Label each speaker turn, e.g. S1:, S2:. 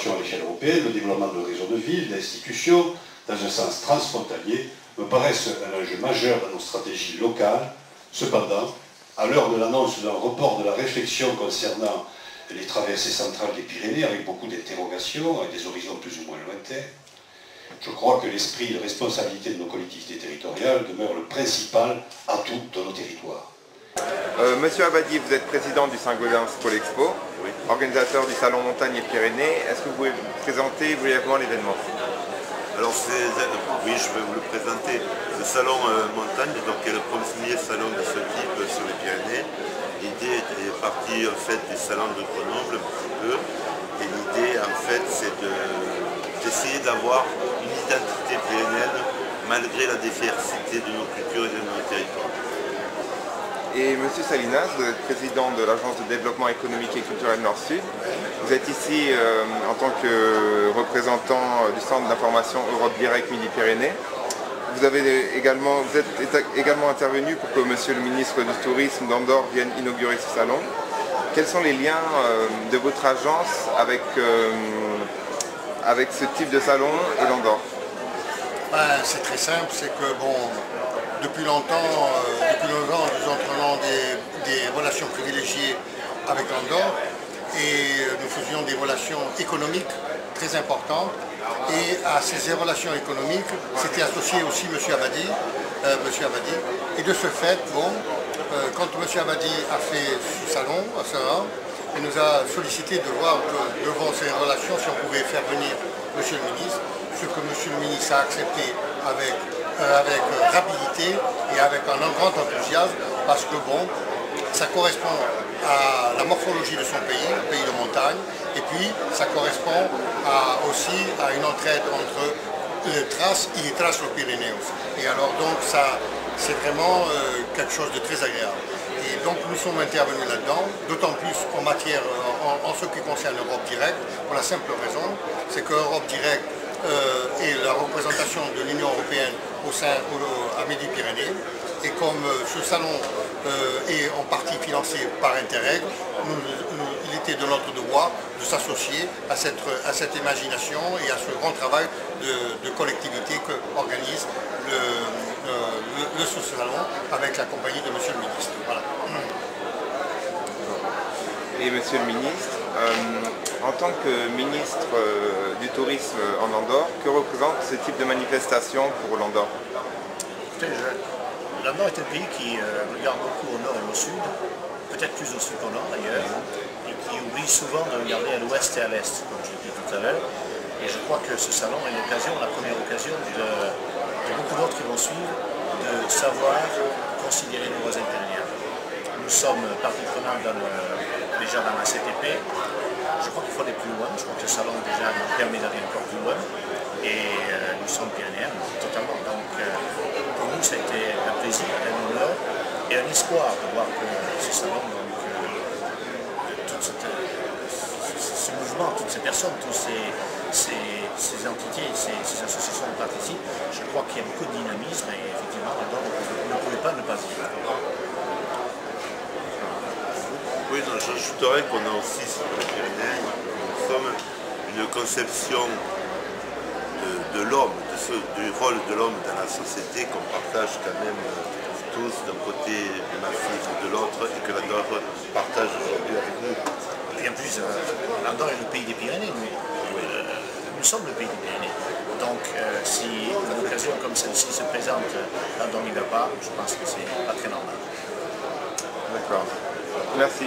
S1: coopération à l'échelle européenne, le développement de réseaux de villes, d'institutions, dans un sens transfrontalier, me paraissent un enjeu majeur dans nos stratégies locales. Cependant, à l'heure de l'annonce d'un report de la réflexion concernant les traversées centrales des Pyrénées, avec beaucoup d'interrogations, avec des horizons plus ou moins lointains, je crois que l'esprit de responsabilité de nos collectivités territoriales demeure le principal atout de nos territoires.
S2: Monsieur Abadi, vous êtes président du Saint-Gaudens Pôle Expo, oui, organisateur du Salon Montagne et Pyrénées. Est-ce que vous pouvez présenter brièvement l'événement?
S3: Alors oui, je vais vous le présenter. Le Salon Montagne, donc, est le premier salon de ce type sur les Pyrénées. L'idée est partie en fait du salon de Grenoble un petit peu. Et l'idée en fait c'est d'essayer d'avoir une identité pyrénéenne malgré la diversité de nos cultures et de nos territoires.
S2: Et Monsieur Salinas, vous êtes président de l'Agence de développement économique et culturel Nord-Sud. Vous êtes ici en tant que représentant du centre d'information Europe Direct Midi-Pyrénées. Vous êtes également intervenu pour que Monsieur le ministre du Tourisme d'Andorre vienne inaugurer ce salon. Quels sont les liens de votre agence avec ce type de salon et l'Andorre?
S4: C'est très simple, c'est que bon, depuis longtemps, nous entretenons des relations privilégiées avec l'Andorre et nous faisions des relations économiques très importantes. Et à ces relations économiques s'était associé aussi M. Abadi. Et de ce fait, bon, quand M. Abadi a fait ce salon, il nous a sollicité de voir que devant ces relations, si on pouvait faire venir M. le ministre, ce que M. le ministre a accepté avec rapidité et avec un grand enthousiasme, parce que bon, ça correspond à la morphologie de son pays, un pays de montagne, et puis ça correspond aussi à une entraide entre les Traces et les Traces aux Pyrénées aussi. Et alors donc ça, c'est vraiment quelque chose de très agréable. Et donc nous sommes intervenus là-dedans, d'autant plus en ce qui concerne Europe Direct, pour la simple raison, c'est que Europe Direct est la représentation de l'Union européenne à Midi-Pyrénées. Et comme ce salon est en partie financé par Interreg, il était de notre devoir de s'associer à cette imagination et à ce grand travail de collectivité qu'organise ce salon avec la compagnie de M. le ministre. Voilà.
S2: Et Monsieur le ministre, en tant que ministre du Tourisme en Andorre, que représente ce type de manifestation pour l'Andorre?
S5: L'Andorre est un pays qui regarde beaucoup au nord et au sud, peut-être plus au sud qu'au nord d'ailleurs, et qui oublie souvent de regarder à l'ouest et à l'est, comme je l'ai dit tout à l'heure. Et je crois que ce salon est l'occasion, la première occasion de beaucoup d'autres qui vont suivre, de savoir considérer nos voisins pyrénéens. Nous sommes partie prenante déjà dans la CTP. Je crois qu'il faut aller plus loin. Je crois que ce salon déjà nous permet d'aller encore plus loin. Et nous sommes pyrénéens totalement. Donc pour nous, ça a été un plaisir, un honneur et un espoir de voir que ce salon, donc, ce mouvement, toutes ces personnes, toutes ces entités, ces associations participent. Je crois qu'il y a beaucoup de dynamisme et effectivement, on ne pouvait pas ne pas y être.
S3: Oui, j'ajouterais qu'on a aussi sur les Pyrénées, nous sommes une conception de l'homme, du rôle de l'homme dans la société qu'on partage quand même tous d'un côté du massif de l'autre et que l'Andorre partage aujourd'hui avec nous.
S5: Et en plus, l'Andorre est le pays des Pyrénées, nous sommes le pays des Pyrénées. Donc si une occasion comme celle-ci se présente, l'Andorre n'y va pas, je pense que c'est pas très normal.
S2: D'accord. Merci.